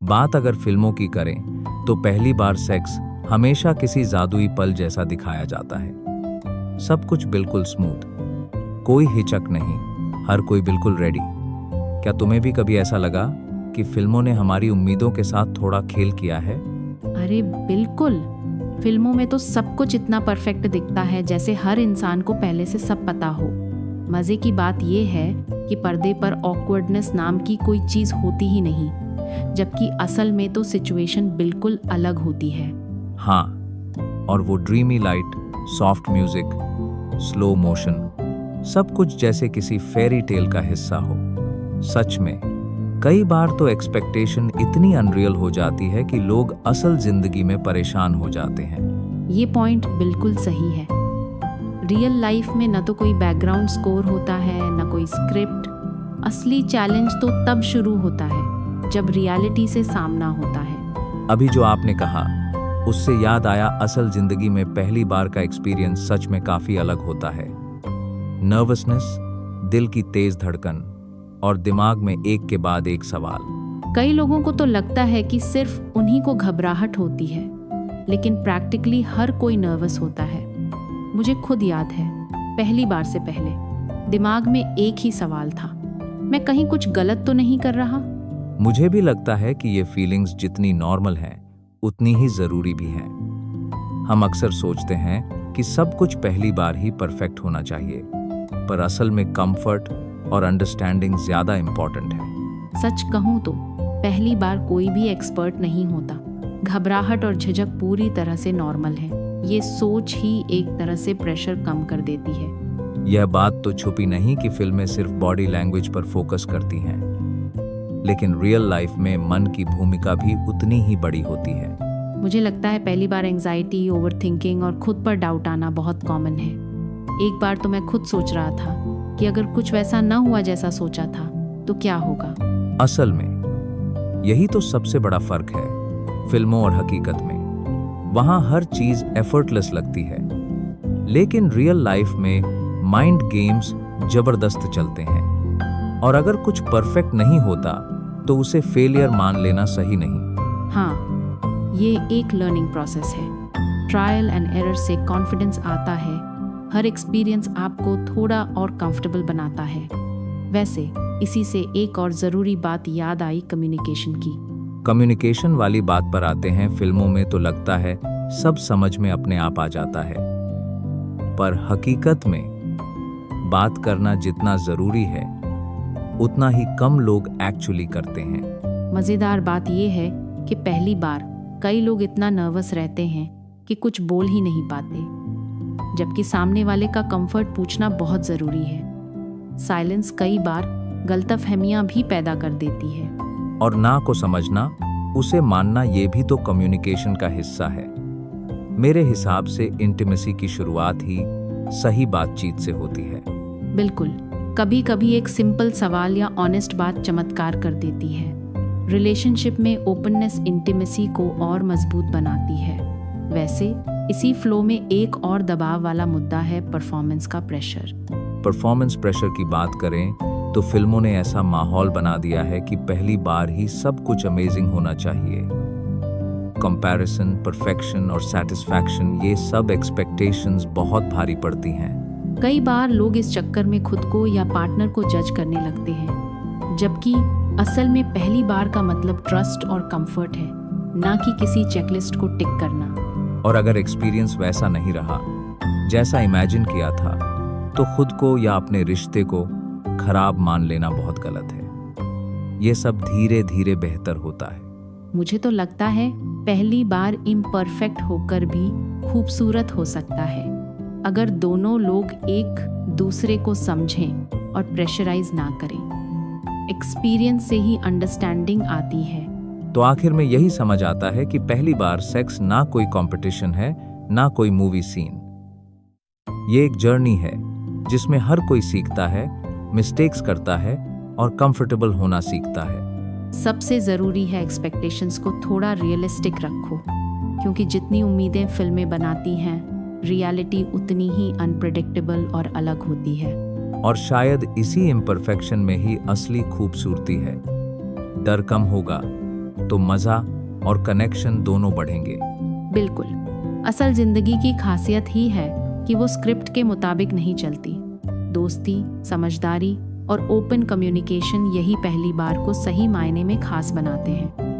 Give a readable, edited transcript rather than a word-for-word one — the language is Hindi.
बात अगर फिल्मों की करें तो पहली बार सेक्स हमेशा किसी जादुई पल जैसा दिखाया जाता है। सब कुछ बिल्कुल स्मूथ, कोई हिचक नहीं, हर कोई बिल्कुल रेडी। क्या तुम्हें भी कभी ऐसा लगा कि फिल्मों ने हमारी उम्मीदों के साथ थोड़ा खेल किया है? अरे बिल्कुल। फिल्मों में तो सब कुछ इतना परफेक्ट दिखता है जैसे हर इंसान को पहले से सब पता हो। मजे की बात यह है कि पर्दे पर ऑकवर्डनेस नाम की कोई चीज होती ही नहीं, जबकि असल में तो सिचुएशन बिल्कुल अलग होती है। हाँ, और वो dreamy light, soft music, slow motion, सब कुछ जैसे किसी फेरी टेल का हिस्सा हो। सच में कई बार तो एक्सपेक्टेशन इतनी अनरियल हो जाती है कि लोग असल जिंदगी में परेशान हो जाते हैं। ये पॉइंट बिल्कुल सही है। रियल लाइफ में न तो कोई बैकग्राउंड स्कोर होता है, न कोई स्क्रिप्ट। असली चैलेंज तो तब शुरू होता है जब रियलिटी से सामना होता है। अभी जो आपने कहा उससे याद आया, असल जिंदगी में पहली बार का एक्सपीरियंस सच में काफी अलग होता है। नर्वसनेस, दिल की तेज धड़कन और दिमाग में एक के बाद एक सवाल। कई लोगों को तो लगता है कि सिर्फ उन्हीं को घबराहट होती है, लेकिन प्रैक्टिकली हर कोई नर्वस होता है। मुझे खुद याद है, पहली बार से पहले दिमाग में एक ही सवाल था, मैं कहीं कुछ गलत तो नहीं कर रहा। मुझे भी लगता है कि ये फीलिंग्स जितनी नॉर्मल हैं उतनी ही जरूरी भी हैं। हम अक्सर सोचते हैं कि सब कुछ पहली बार ही परफेक्ट होना चाहिए, पर असल में कंफर्ट और अंडरस्टैंडिंग ज्यादा इंपॉर्टेंट है। सच कहूँ तो पहली बार कोई भी एक्सपर्ट नहीं होता। घबराहट और झिझक पूरी तरह से नॉर्मल है। ये सोच ही एक तरह से प्रेशर कम कर देती है। यह बात तो छुपी नहीं कि फिल्में सिर्फ बॉडी लैंग्वेज पर फोकस करती हैं, लेकिन रियल लाइफ में मन की भूमिका भी उतनी ही बड़ी होती है। मुझे लगता है पहली बार एंजाइटी, ओवरथिंकिंग और खुद पर डाउट आना बहुत कॉमन है। एक बार तो मैं खुद सोच रहा था कि अगर कुछ वैसा न हुआ जैसा सोचा था तो क्या होगा। असल में यही तो सबसे बड़ा फर्क है फिल्मों और हकीकत में। वहां हर चीज एफर्टलेस लगती है, लेकिन रियल लाइफ में माइंड गेम्स जबरदस्त चलते हैं, और अगर कुछ परफेक्ट नहीं होता तो उसे फेलियर मान लेना सही नहीं। हाँ, ये एक लर्निंग प्रोसेस है। ट्रायल एंड एरर से कॉन्फिडेंस आता है। हर एक्सपीरियंस आपको थोड़ा और कंफर्टेबल बनाता है। वैसे इसी से एक और ज़रूरी बात याद आई, कम्युनिकेशन की। कम्युनिकेशन वाली बात पर आते हैं। फिल्मों में तो लगता है सब समझ में अपने आप आ जाता है, पर हकीकत में बात करना जितना ज़रूरी है उतना ही कम लोग एक्चुअली करते हैं। मज़ेदार बात यह है कि पहली बार कई लोग इतना नर्वस रहते हैं कि कुछ बोल ही नहीं पाते, जबकि सामने वाले का कंफर्ट पूछना बहुत ज़रूरी है। साइलेंस कई बार गलतफहमियां भी पैदा कर देती है। और ना को समझना, उसे मानना, ये भी तो कम्युनिकेशन का हिस्सा है। मेरे हिसाब से इंटीमेसी की शुरुआत ही सही बातचीत से होती है। बिल्कुल, कभी कभी एक सिंपल सवाल या ऑनेस्ट बात चमत्कार कर देती है। रिलेशनशिप में ओपननेस इंटीमेसी को और मजबूत बनाती है। वैसे इसी फ्लो में एक और दबाव वाला मुद्दा है परफॉर्मेंस का प्रेशर। परफॉर्मेंस प्रेशर की बात करें तो फिल्मों ने ऐसा माहौल बना दिया है कि पहली बार ही सब कुछ अमेजिंग होना चाहिए। कंपैरिजन, परफेक्शन और सेटिस्फैक्शन, ये सब एक्सपेक्टेशंस बहुत भारी पड़ती हैं। कई बार लोग इस चक्कर में खुद को या पार्टनर को जज करने लगते हैं, जबकि असल में पहली बार का मतलब ट्रस्ट और कंफर्ट है, ना कि किसी चेकलिस्ट को टिक करना। और अगर एक्सपीरियंस वैसा नहीं रहा जैसा इमेजिन किया था, तो खुद को या अपने रिश्ते को खराब मान लेना बहुत गलत है। ये सब धीरे धीरे बेहतर होता है। मुझे तो लगता है पहली बार इम्परफेक्ट होकर भी खूबसूरत हो सकता है, अगर दोनों लोग एक दूसरे को समझें और प्रेशराइज ना करें। एक्सपीरियंस से ही अंडरस्टैंडिंग आती है। तो आखिर में यही समझ आता है कि पहली बार सेक्स ना कोई कंपटीशन है, ना कोई मूवी सीन। ये एक जर्नी है जिसमें हर कोई सीखता है, मिस्टेक्स करता है और कंफर्टेबल होना सीखता है। सबसे ज़रूरी है एक्सपेक्टेशंस को थोड़ा रियलिस्टिक रखो, क्योंकि जितनी उम्मीदें फिल्में बनाती हैं, रियलिटी उतनी ही अनप्रेडिक्टेबल और अलग होती है। और शायद इसी इम्परफेक्शन में ही असली खूबसूरती है। डर कम होगा तो मज़ा और कनेक्शन दोनों बढ़ेंगे। बिल्कुल, असल जिंदगी की खासियत ही है कि वो स्क्रिप्ट के मुताबिक नहीं चलती। दोस्ती, समझदारी और ओपन कम्युनिकेशन यही पहली बार को सही मायने में खास बनाते हैं।